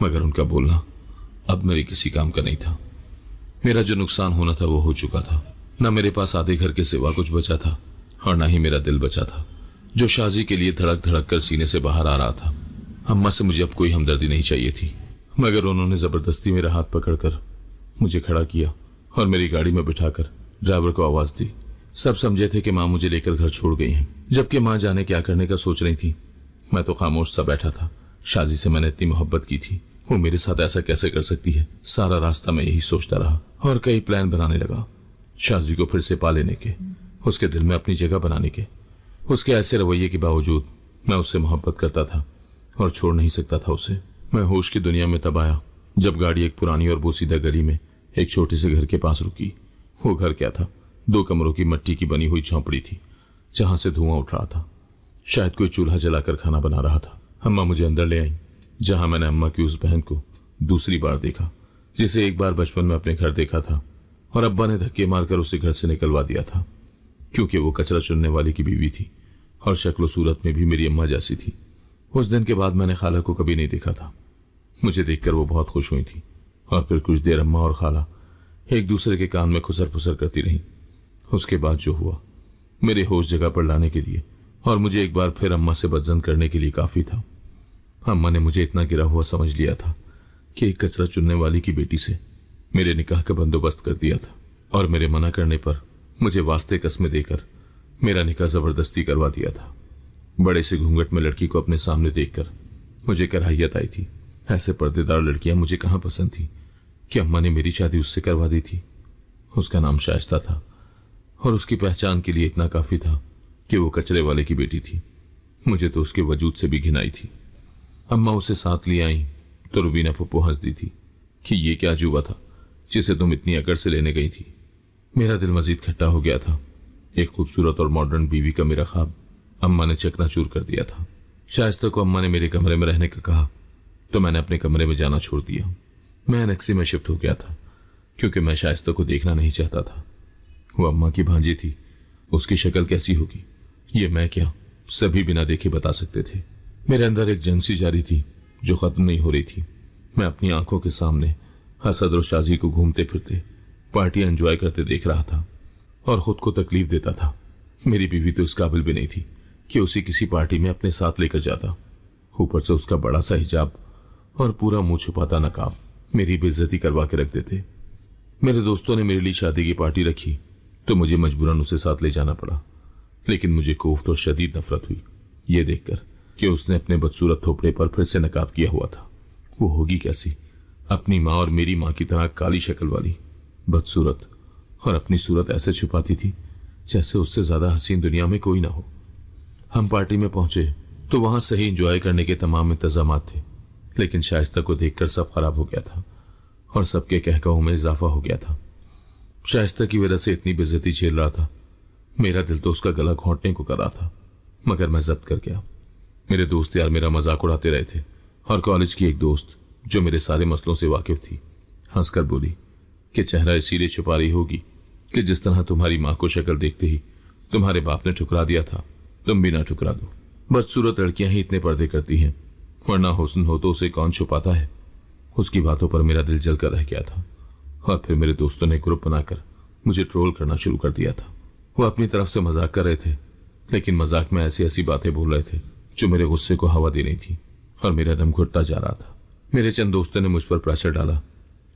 S1: मगर उनका बोलना अब मेरे किसी काम का नहीं था। मेरा जो नुकसान होना था वो हो चुका था। न मेरे पास आधे घर के सिवा कुछ बचा था और न ही मेरा दिल बचा था, जो शाजी के लिए धड़क धड़क कर सीने से बाहर आ रहा था। अम्मा से मुझे अब कोई हमदर्दी नहीं चाहिए थी, मगर उन्होंने जबरदस्ती मेरा हाथ पकड़कर मुझे खड़ा किया और मेरी गाड़ी में बिठाकर ड्राइवर को आवाज दी। सब समझे थे कि माँ मुझे लेकर घर छोड़ गई हैं, जबकि माँ जाने क्या करने का सोच रही थी। मैं तो खामोश सा बैठा था। शाजी से मैंने इतनी मोहब्बत की थी, वो मेरे साथ ऐसा कैसे कर सकती है। सारा रास्ता मैं यही सोचता रहा और कई प्लान बनाने लगा, शाजी को फिर से पा लेने के, उसके दिल में अपनी जगह बनाने के। उसके ऐसे रवैये के बावजूद मैं उससे मोहब्बत करता था और छोड़ नहीं सकता था उसे। मैं होश की दुनिया में तब आया जब गाड़ी एक पुरानी और बोसीदा गली में एक छोटे से घर के पास रुकी। वो घर क्या था, 2 कमरों की मिट्टी की बनी हुई झोंपड़ी थी जहां से धुआं उठ रहा था। शायद कोई चूल्हा जलाकर खाना बना रहा था। अम्मा मुझे अंदर ले आई, जहां मैंने अम्मा की उस बहन को दूसरी बार देखा जिसे एक बार बचपन में अपने घर देखा था और अब्बा ने धक्के मारकर उसे घर से निकलवा दिया था, क्योंकि वो कचरा चुनने वाले की बीवी थी और शक्ल सूरत में भी मेरी अम्मा जैसी थी। उस दिन के बाद मैंने खाला को कभी नहीं देखा था। मुझे देखकर वो बहुत खुश हुई थी और फिर कुछ देर अम्मा और खाला एक दूसरे के कान में खुसर फुसर करती रही। उसके बाद जो हुआ मेरे होश जगह पर लाने के लिए और मुझे एक बार फिर अम्मा से बदजन करने के लिए काफी था। अम्मा ने मुझे इतना गिरा हुआ समझ लिया था कि एक कचरा चुनने वाली की बेटी से मेरे निकाह का बंदोबस्त कर दिया था और मेरे मना करने पर मुझे वास्ते कस्में देकर मेरा निकाह जबरदस्ती करवा दिया था। बड़े से घूंघट में लड़की को अपने सामने देखकर मुझे कराहियत आई थी। ऐसे पर्देदार लड़कियां मुझे कहां पसंद थी कि अम्मा ने मेरी शादी उससे करवा दी थी। उसका नाम शाइस्ता था और उसकी पहचान के लिए इतना काफी था कि वो कचरे वाले की बेटी थी। मुझे तो उसके वजूद से भी घिन आई थी। अम्मा उसे साथ ले आई तो रुबीना पप्पू हंस दी थी कि ये क्या अजूबा था जिसे तुम इतनी अकड़ से लेने गई थी। मेरा दिल मजीद खट्टा हो गया था। एक खूबसूरत और मॉडर्न बीवी का मेरा ख्वाब अम्मा ने चकनाचूर कर दिया था। शाइस्ता को अम्मा ने मेरे कमरे में रहने का कहा तो मैंने अपने कमरे में जाना छोड़ दिया। मैं एनेक्सी में शिफ्ट हो गया था क्योंकि मैं शाइस्ता को देखना नहीं चाहता था। वो अम्मा की भांजी थी, उसकी शक्ल कैसी होगी ये मैं क्या सभी बिना देखे बता सकते थे। मेरे अंदर एक जंग सी जारी थी जो खत्म नहीं हो रही थी। मैं अपनी आंखों के सामने हसद और शाजी को घूमते फिरते पार्टियां एंजॉय करते देख रहा था और खुद को तकलीफ देता था। मेरी बीवी तो इस काबिल भी नहीं थी कि उसे किसी पार्टी में अपने साथ लेकर जाता। ऊपर से उसका बड़ा सा हिजाब और पूरा मुंह छुपाता नकाब मेरी बेइज्जती करवा के रख देते। मेरे दोस्तों ने मेरे लिए शादी की पार्टी रखी तो मुझे मजबूरन उसे साथ ले जाना पड़ा, लेकिन मुझे कोफ्त और शदीद नफरत हुई ये देखकर कि उसने अपने बदसूरत थोपड़े पर फिर से नकाब किया हुआ था। वो होगी कैसी, अपनी माँ और मेरी माँ की तरह काली शक्ल वाली, बदसूरत, और अपनी सूरत ऐसे छुपाती थी जैसे उससे ज्यादा हसीन दुनिया में कोई ना हो। हम पार्टी में पहुंचे तो वहां सही एंजॉय करने के तमाम इंतजाम थे, लेकिन शाइस्ता को देखकर सब खराब हो गया था और सबके कहकाओं में इजाफा हो गया था। शाइस्ता की वजह से इतनी बेइज्जती झेल रहा था, मेरा दिल तो उसका गला घोंटने को कर रहा था, मगर मैं जब्त कर गया। मेरे दोस्त यार मेरा मजाक उड़ाते रहे थे और कॉलेज की एक दोस्त जो मेरे सारे मसलों से वाकिफ थी हंसकर बोली कि चेहरा इसीलिए छुपा रही होगी कि जिस तरह तुम्हारी माँ को शक्ल देखते ही तुम्हारे बाप ने ठुकरा दिया था, तुम भी ना ठुकरा दो। बदसूरत लड़कियां ही इतने पर्दे करती हैं, वरना हुस्न हो तो उसे कौन छुपाता है। उसकी बातों पर मेरा दिल जलकर रह गया था और फिर मेरे दोस्तों ने ग्रुप बनाकर मुझे ट्रोल करना शुरू कर दिया था। वो अपनी तरफ से मजाक कर रहे थे, लेकिन मजाक में ऐसी ऐसी बातें बोल रहे थे जो मेरे गुस्से को हवा दे रही थी और मेरा दम घुटता जा रहा था। मेरे चंद दोस्तों ने मुझ पर प्रेशर डाला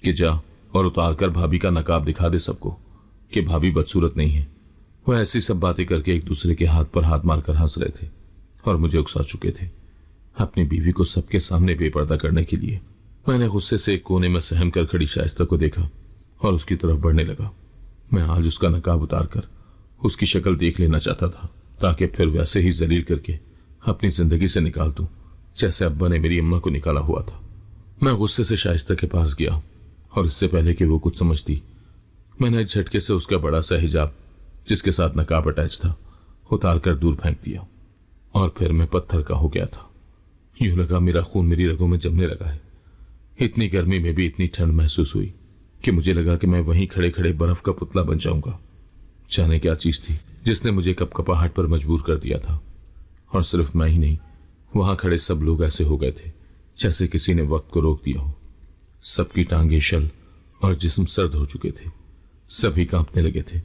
S1: कि जा और उतार कर भाभी का नकाब दिखा दे सबको कि भाभी बदसूरत नहीं है। वो ऐसी सब बातें करके एक दूसरे के हाथ पर हाथ मारकर हंस रहे थे और मुझे उकसा चुके थे अपनी बीवी को सबके सामने बेपर्दा करने के लिए। मैंने गुस्से से एक कोने में सहम कर खड़ी शाइस्ता को देखा और उसकी तरफ बढ़ने लगा। मैं आज उसका नकाब उतारकर उसकी शक्ल देख लेना चाहता था ताकि फिर वैसे ही जलील करके अपनी जिंदगी से निकाल दूं जैसे अब्बा ने मेरी अम्मा को निकाला हुआ था। मैं गुस्से से शाइस्ता के पास गया और इससे पहले कि वो कुछ समझती, मैंने एक झटके से उसका बड़ा सा हिजाब जिसके साथ नकाब अटैच था उतार कर दूर फेंक दिया और फिर मैं पत्थर का हो गया था। यूं लगा मेरा खून मेरी रगों में जमने लगा है। इतनी गर्मी में भी इतनी ठंड महसूस हुई कि मुझे लगा कि मैं वहीं खड़े खड़े बर्फ का पुतला बन जाऊंगा। जाने क्या चीज थी जिसने मुझे कपकपाहट पर मजबूर कर दिया था। और सिर्फ मैं ही नहीं, वहां खड़े सब लोग ऐसे हो गए थे जैसे किसी ने वक्त को रोक दिया हो। सबकी टांगे शल और जिस्म सर्द हो चुके थे। सभी कांपने लगे थे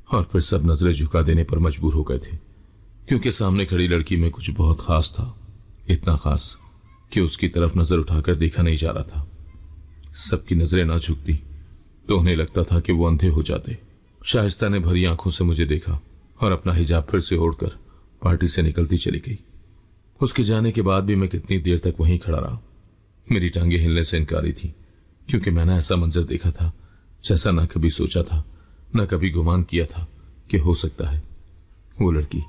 S1: और फिर सब नजरें झुका देने पर मजबूर हो गए थे, क्योंकि सामने खड़ी लड़की में कुछ बहुत खास था। इतना खास कि उसकी तरफ नजर उठाकर देखा नहीं जा रहा था। सबकी नजरें ना झुकती तो उन्हें लगता था कि वो अंधे हो जाते। शाइस्ता ने भरी आंखों से मुझे देखा और अपना हिजाब फिर से ओढ़कर पार्टी से निकलती चली गई। उसके जाने के बाद भी मैं कितनी देर तक वहीं खड़ा रहा। मेरी टांगे हिलने से इनकारी थी, क्योंकि मैंने ऐसा मंजर देखा था जैसा न कभी सोचा था, न कभी गुमान किया था कि हो सकता है। वो लड़की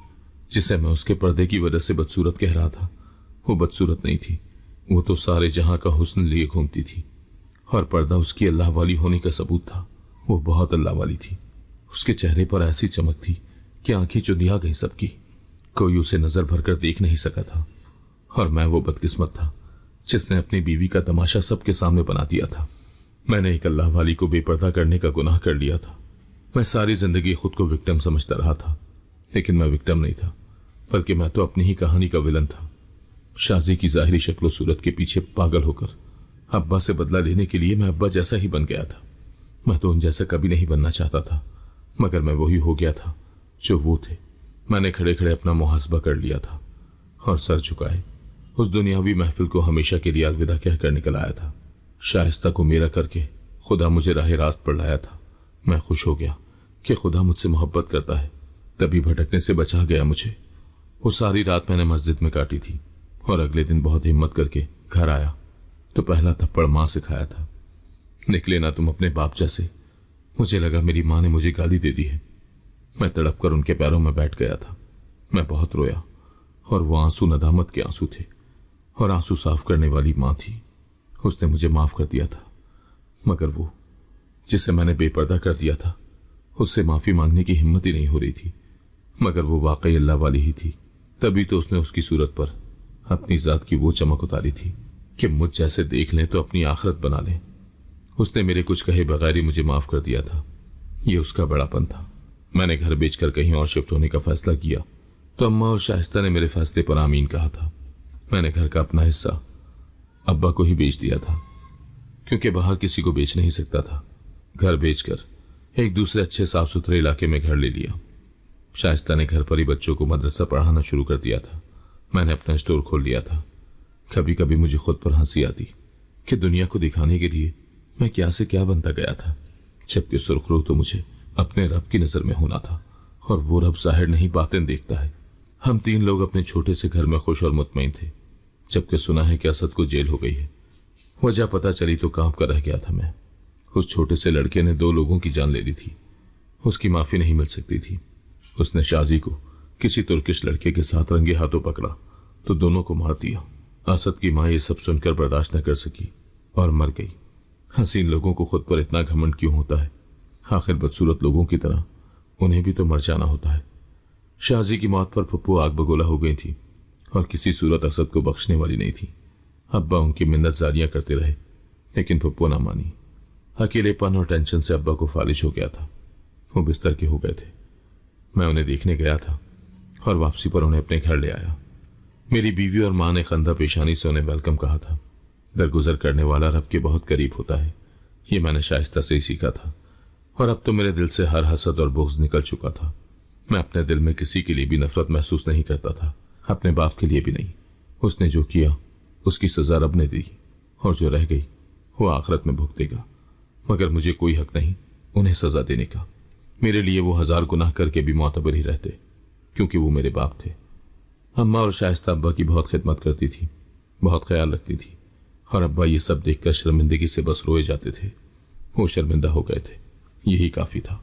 S1: जिसे मैं उसके पर्दे की वजह से बदसूरत कह रहा था, वो बदसूरत नहीं थी। वो तो सारे जहां का हुस्न लिए घूमती थी और पर्दा उसकी अल्लाह वाली होने का सबूत था। वो बहुत अल्लाह वाली थी। उसके चेहरे पर ऐसी चमक थी कि आंखें चुंधिया गई सबकी। कोई उसे नजर भरकर देख नहीं सका था और मैं वो बदकिस्मत था जिसने अपनी बीवी का तमाशा सबके सामने बना दिया था। मैंने एक अल्लाह वाली को बेपर्दा करने का गुनाह कर लिया था। मैं सारी जिंदगी खुद को विक्टिम समझता रहा था, लेकिन मैं विक्टिम नहीं था, बल्कि मैं तो अपनी ही कहानी का विलन था। शाजी की जाहिरी शक्ल सूरत के पीछे पागल होकर अब्बा से बदला लेने के लिए मैं अब्बा जैसा ही बन गया था। मैं तो उन जैसा कभी नहीं बनना चाहता था, मगर मैं वही हो गया था जो वो थे। मैंने खड़े खड़े अपना मुहासबा कर लिया था और सर झुकाए उस दुनियावी महफिल को हमेशा के लिए अलविदा कहकर निकल आया था। शाइस्ता को मेरा करके खुदा मुझे राह रास्त पर लाया था। मैं खुश हो गया कि खुदा मुझसे मोहब्बत करता है, तभी भटकने से बचा गया मुझे। वो सारी रात मैंने मस्जिद में काटी थी और अगले दिन बहुत हिम्मत करके घर आया तो पहला थप्पड़ मां से खाया था। निकले ना तुम अपने बाप जैसे। मुझे लगा मेरी मां ने मुझे गाली दे दी है। मैं तड़प कर उनके पैरों में बैठ गया था। मैं बहुत रोया और वो आंसू नदामत के आंसू थे और आंसू साफ करने वाली मां थी। उसने मुझे माफ कर दिया था, मगर वो जिसे मैंने बेपर्दा कर दिया था उससे माफी मांगने की हिम्मत ही नहीं हो रही थी। मगर वो वाकई अल्लाह वाली ही थी, तभी तो उसने उसकी सूरत पर अपनी जात की वो चमक उतारी थी कि मुझ जैसे देख लें तो अपनी आखिरत बना लें। उसने मेरे कुछ कहे बगैर ही मुझे माफ कर दिया था। ये उसका बड़ापन था। मैंने घर बेचकर कहीं और शिफ्ट होने का फैसला किया तो अम्मा और शाइस्ता ने मेरे फैसले पर आमीन कहा था। मैंने घर का अपना हिस्सा अब्बा को ही बेच दिया था, क्योंकि बाहर किसी को बेच नहीं सकता था। घर बेचकर एक दूसरे अच्छे साफ सुथरे इलाके में घर ले लिया। शाइस्ता ने घर पर ही बच्चों को मदरसा पढ़ाना शुरू कर दिया था। मैंने अपना स्टोर खोल लिया था। कभी कभी मुझे खुद पर हंसी आती कि दुनिया को दिखाने के लिए मैं क्या से क्या बनता गया था, जबकि सुर्खरू तो मुझे अपने रब की नजर में होना था और वो रब जाहिर नहीं बातें देखता है। हम 3 लोग अपने छोटे से घर में खुश और मुतमईन थे, जबकि सुना है कि असद को जेल हो गई है। वजह पता चली तो कांप कर रह गया था मैं। उस छोटे से लड़के ने 2 लोगों की जान ले ली थी। उसकी माफी नहीं मिल सकती थी। उसने शाजी को किसी तुर्किश लड़के के साथ रंगे हाथों पकड़ा तो दोनों को मार दिया। असद की मां ये सब सुनकर बर्दाश्त न कर सकी और मर गई। हसीन लोगों को खुद पर इतना घमंड क्यों होता है? आखिर बदसूरत लोगों की तरह उन्हें भी तो मर जाना होता है। शाजी की मौत पर पप्पू आग बगोला हो गई थी और किसी सूरत असद को बख्शने वाली नहीं थी। अब्बा उनकी मिन्नत जारियां करते रहे, लेकिन पप्पू ना मानी। अकेलेपन और टेंशन से अब्बा को फालिज हो गया था। वो बिस्तर के हो गए थे। मैं उन्हें देखने गया था और वापसी पर उन्हें अपने घर ले आया। मेरी बीवी और मां ने खंदा पेशानी से उन्हें वेलकम कहा था। दरगुजर करने वाला रब के बहुत करीब होता है, ये मैंने शाइस्ता से ही सीखा था। और अब तो मेरे दिल से हर हसद और बुग़्ज़ निकल चुका था। मैं अपने दिल में किसी के लिए भी नफरत महसूस नहीं करता था, अपने बाप के लिए भी नहीं। उसने जो किया उसकी सजा रब ने दी और जो रह गई वो आखिरत में भुगतेगा, मगर मुझे कोई हक नहीं उन्हें सजा देने का। मेरे लिए वो 1000 गुनाह करके भी मोतबर ही रहते, क्योंकि वो मेरे बाप थे। अम्मा और शाइस्ता अब्बा की बहुत खिदमत करती थी, बहुत ख्याल रखती थी, और अब्बा ये सब देखकर शर्मिंदगी से बस रोए जाते थे। वो शर्मिंदा हो गए थे, यही काफी था।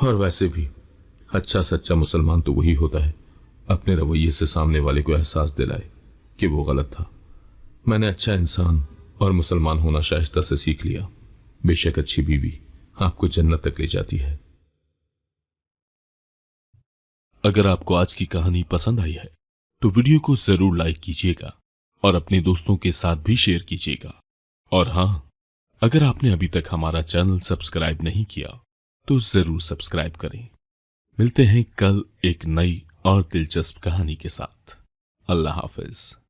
S1: और वैसे भी अच्छा सच्चा मुसलमान तो वही होता है, अपने रवैये से सामने वाले को एहसास दिलाए कि वो गलत था। मैंने अच्छा इंसान और मुसलमान होना शाइस्ता से सीख लिया। बेशक अच्छी बीवी आपको जन्नत तक ले जाती है।
S2: अगर आपको आज की कहानी पसंद आई है तो वीडियो को जरूर लाइक कीजिएगा और अपने दोस्तों के साथ भी शेयर कीजिएगा। और हाँ, अगर आपने अभी तक हमारा चैनल सब्सक्राइब नहीं किया तो जरूर सब्सक्राइब करें। मिलते हैं कल एक नई और दिलचस्प कहानी के साथ। अल्लाह हाफिज।